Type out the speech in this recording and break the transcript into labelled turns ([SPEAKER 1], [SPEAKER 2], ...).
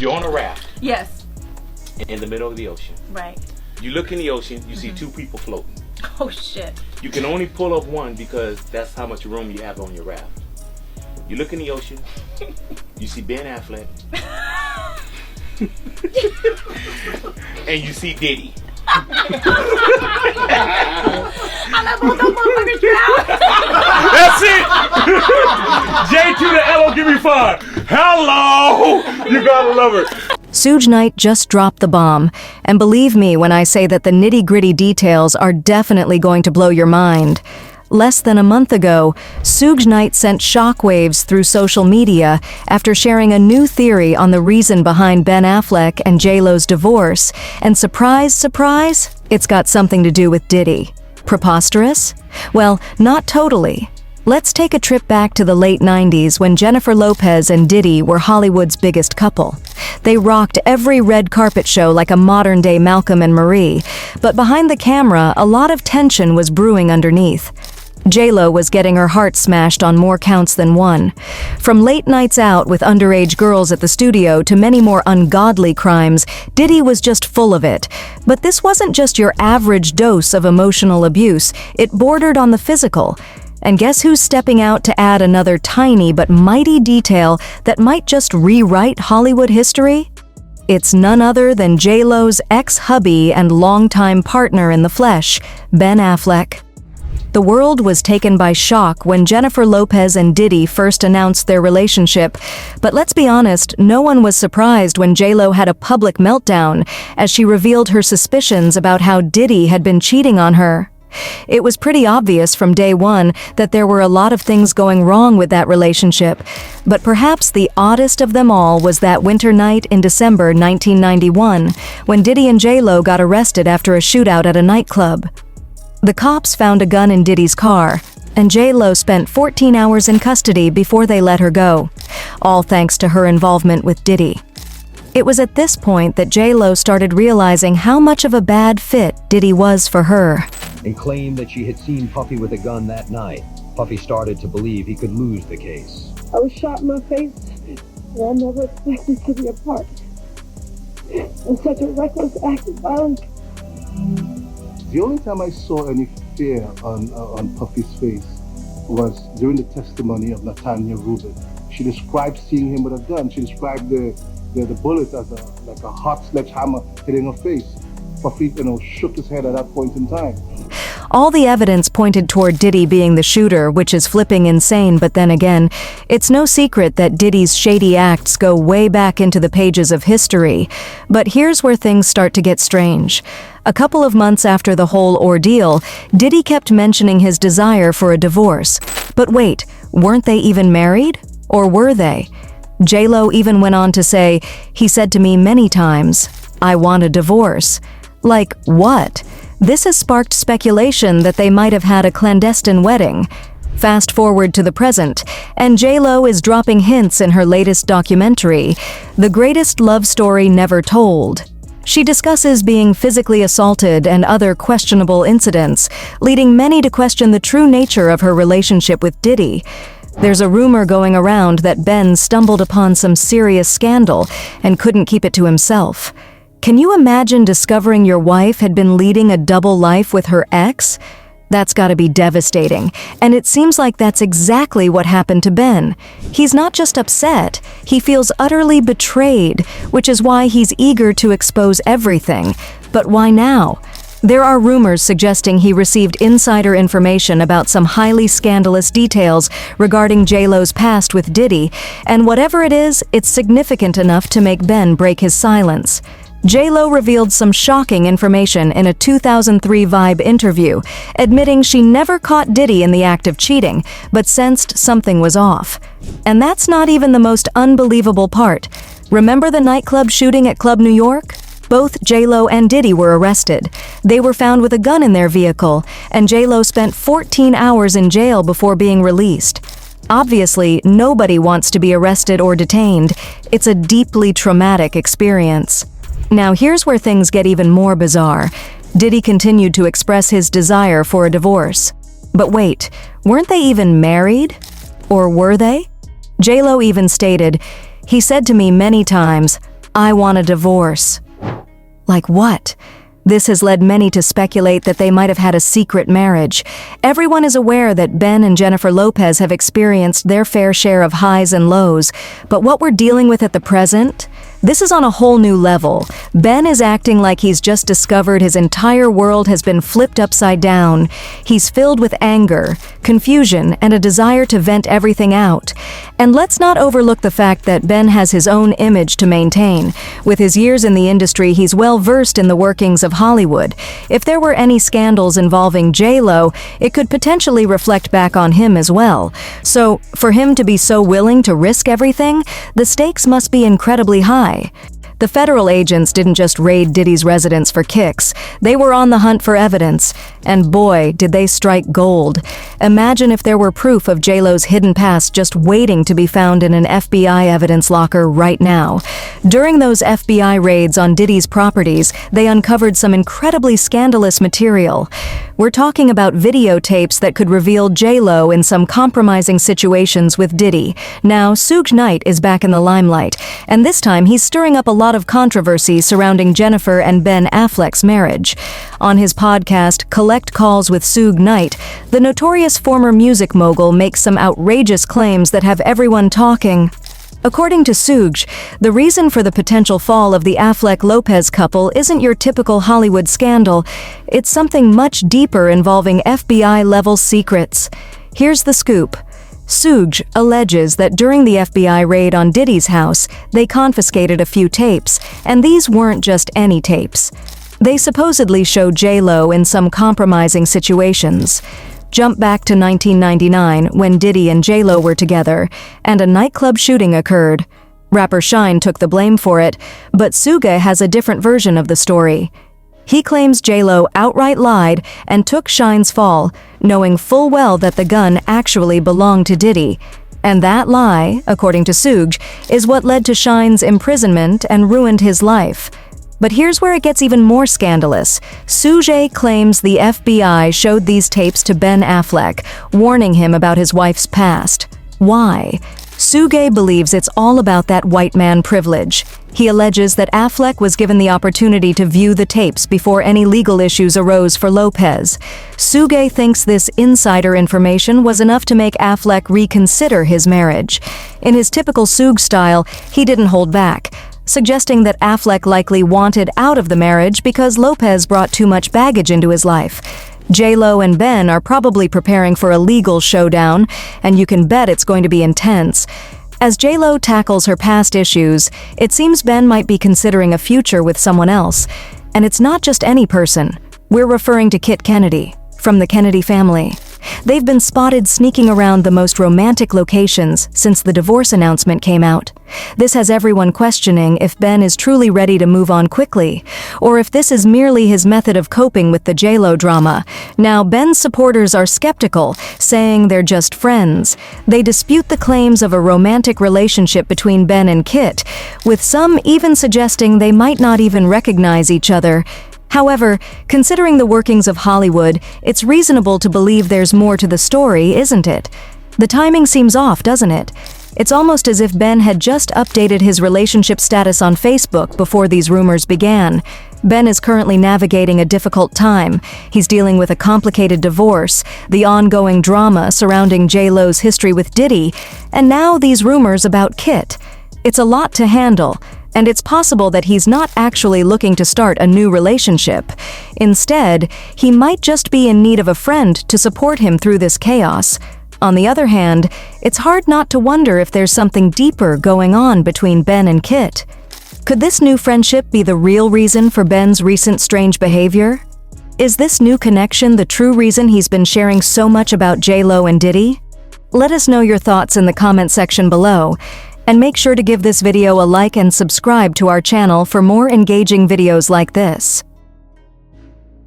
[SPEAKER 1] You're on a raft
[SPEAKER 2] Yes.
[SPEAKER 1] in the middle of the ocean.
[SPEAKER 2] Right.
[SPEAKER 1] You look in the ocean, you see two people floating.
[SPEAKER 2] Oh shit.
[SPEAKER 1] You can only pull up one because that's how much room you have on your raft. You look in the ocean, you see Ben Affleck, and you see Diddy.
[SPEAKER 2] I love both those motherfuckers drown.
[SPEAKER 1] That's it! J to the L, give me 5. Hello! You gotta love her.
[SPEAKER 3] Suge Knight just dropped the bomb, and believe me when I say that the nitty-gritty details are definitely going to blow your mind. Less than a month ago, Suge Knight sent shockwaves through social media after sharing a new theory on the reason behind Ben Affleck and J-Lo's divorce, and surprise, surprise, it's got something to do with Diddy. Preposterous? Well, not totally. Let's take a trip back to the late 90s when Jennifer Lopez and Diddy were Hollywood's biggest couple. They rocked every red carpet show like a modern-day Malcolm and Marie, but behind the camera, a lot of tension was brewing underneath. J-Lo was getting her heart smashed on more counts than one. From late nights out with underage girls at the studio to many more ungodly crimes, Diddy was just full of it. But this wasn't just your average dose of emotional abuse, it bordered on the physical. And guess who's stepping out to add another tiny but mighty detail that might just rewrite Hollywood history? It's none other than J-Lo's ex-hubby and longtime partner in the flesh, Ben Affleck. The world was taken by shock when Jennifer Lopez and Diddy first announced their relationship, but let's be honest, no one was surprised when J-Lo had a public meltdown as she revealed her suspicions about how Diddy had been cheating on her. It was pretty obvious from day one that there were a lot of things going wrong with that relationship, but perhaps the oddest of them all was that winter night in December 1991, when Diddy and J-Lo got arrested after a shootout at a nightclub. The cops found a gun in Diddy's car, and J-Lo spent 14 hours in custody before they let her go, all thanks to her involvement with Diddy. It was at this point that J-Lo started realizing how much of a bad fit Diddy was for her.
[SPEAKER 4] And claimed that she had seen Puffy with a gun that night. Puffy started to believe he could lose the case.
[SPEAKER 5] I was shot in my face, and I never expected to be a part in such a reckless act of violence.
[SPEAKER 6] The only time I saw any fear on Puffy's face was during the testimony of Natanya Rubin. She described seeing him with a gun. She described the bullet as like a hot sledgehammer hitting her face. Puffy, shook his head at that point in time.
[SPEAKER 3] All the evidence pointed toward Diddy being the shooter, which is flipping insane, but then again, it's no secret that Diddy's shady acts go way back into the pages of history. But here's where things start to get strange. A couple of months after the whole ordeal, Diddy kept mentioning his desire for a divorce. But wait, weren't they even married? Or were they? J-Lo even went on to say, "He said to me many times, I want a divorce." Like what? This has sparked speculation that they might have had a clandestine wedding. Fast forward to the present, and J-Lo is dropping hints in her latest documentary, The Greatest Love Story Never Told. She discusses being physically assaulted and other questionable incidents, leading many to question the true nature of her relationship with Diddy. There's a rumor going around that Ben stumbled upon some serious scandal and couldn't keep it to himself. Can you imagine discovering your wife had been leading a double life with her ex? That's gotta be devastating, and it seems like that's exactly what happened to Ben. He's not just upset, he feels utterly betrayed, which is why he's eager to expose everything. But why now? There are rumors suggesting he received insider information about some highly scandalous details regarding J-Lo's past with Diddy, and whatever it is, it's significant enough to make Ben break his silence. J-Lo revealed some shocking information in a 2003 Vibe interview, admitting she never caught Diddy in the act of cheating, but sensed something was off. And that's not even the most unbelievable part. Remember the nightclub shooting at Club New York? Both J-Lo and Diddy were arrested. They were found with a gun in their vehicle, and J-Lo spent 14 hours in jail before being released. Obviously, nobody wants to be arrested or detained. It's a deeply traumatic experience. Now here's where things get even more bizarre. Diddy continued to express his desire for a divorce. But wait, weren't they even married? Or were they? J-Lo even stated, "He said to me many times, "I want a divorce." Like what? This has led many to speculate that they might have had a secret marriage. Everyone is aware that Ben and Jennifer Lopez have experienced their fair share of highs and lows, but what we're dealing with at the present? This is on a whole new level. Ben is acting like he's just discovered his entire world has been flipped upside down. He's filled with anger, confusion, and a desire to vent everything out. And let's not overlook the fact that Ben has his own image to maintain. With his years in the industry, he's well versed in the workings of Hollywood. If there were any scandals involving J-Lo, it could potentially reflect back on him as well. So, for him to be so willing to risk everything, the stakes must be incredibly high. The federal agents didn't just raid Diddy's residence for kicks. They were on the hunt for evidence. And boy, did they strike gold. Imagine if there were proof of J-Lo's hidden past just waiting to be found in an FBI evidence locker right now. During those FBI raids on Diddy's properties, they uncovered some incredibly scandalous material. We're talking about videotapes that could reveal J-Lo in some compromising situations with Diddy. Now, Suge Knight is back in the limelight, and this time he's stirring up a lot of controversy surrounding Jennifer and Ben Affleck's marriage. On his podcast, Collect Calls with Suge Knight, the notorious former music mogul makes some outrageous claims that have everyone talking. According to Suge, the reason for the potential fall of the Affleck-Lopez couple isn't your typical Hollywood scandal. It's something much deeper involving FBI-level secrets. Here's the scoop. Suge alleges that during the FBI raid on Diddy's house, they confiscated a few tapes, and these weren't just any tapes. They supposedly show J-Lo in some compromising situations. Jump back to 1999 when Diddy and J-Lo were together, and a nightclub shooting occurred. Rapper Shine took the blame for it, but Suge has a different version of the story. He claims J-Lo outright lied and took Shine's fall, knowing full well that the gun actually belonged to Diddy. And that lie, according to Suge, is what led to Shine's imprisonment and ruined his life. But here's where it gets even more scandalous. Suge claims the FBI showed these tapes to Ben Affleck, warning him about his wife's past. Why? Suge believes it's all about that white man privilege. He alleges that Affleck was given the opportunity to view the tapes before any legal issues arose for Lopez. Suge thinks this insider information was enough to make Affleck reconsider his marriage. In his typical Suge style, he didn't hold back, suggesting that Affleck likely wanted out of the marriage because Lopez brought too much baggage into his life. J-Lo and Ben are probably preparing for a legal showdown, and you can bet it's going to be intense. As J-Lo tackles her past issues, it seems Ben might be considering a future with someone else. And it's not just any person. We're referring to Kit Kennedy, from the Kennedy family. They've been spotted sneaking around the most romantic locations since the divorce announcement came out. This has everyone questioning if Ben is truly ready to move on quickly, or if this is merely his method of coping with the J-Lo drama. Now, Ben's supporters are skeptical, saying they're just friends. They dispute the claims of a romantic relationship between Ben and Kit, with some even suggesting they might not even recognize each other. However, considering the workings of Hollywood, it's reasonable to believe there's more to the story, isn't it? The timing seems off, doesn't it? It's almost as if Ben had just updated his relationship status on Facebook before these rumors began. Ben is currently navigating a difficult time. He's dealing with a complicated divorce, the ongoing drama surrounding J-Lo's history with Diddy, and now these rumors about Kit. It's a lot to handle. And it's possible that he's not actually looking to start a new relationship. Instead, he might just be in need of a friend to support him through this chaos. On the other hand, it's hard not to wonder if there's something deeper going on between Ben and Kit. Could this new friendship be the real reason for Ben's recent strange behavior? Is this new connection the true reason he's been sharing so much about J-Lo and Diddy? Let us know your thoughts in the comment section below. And make sure to give this video a like and subscribe to our channel for more engaging videos like this.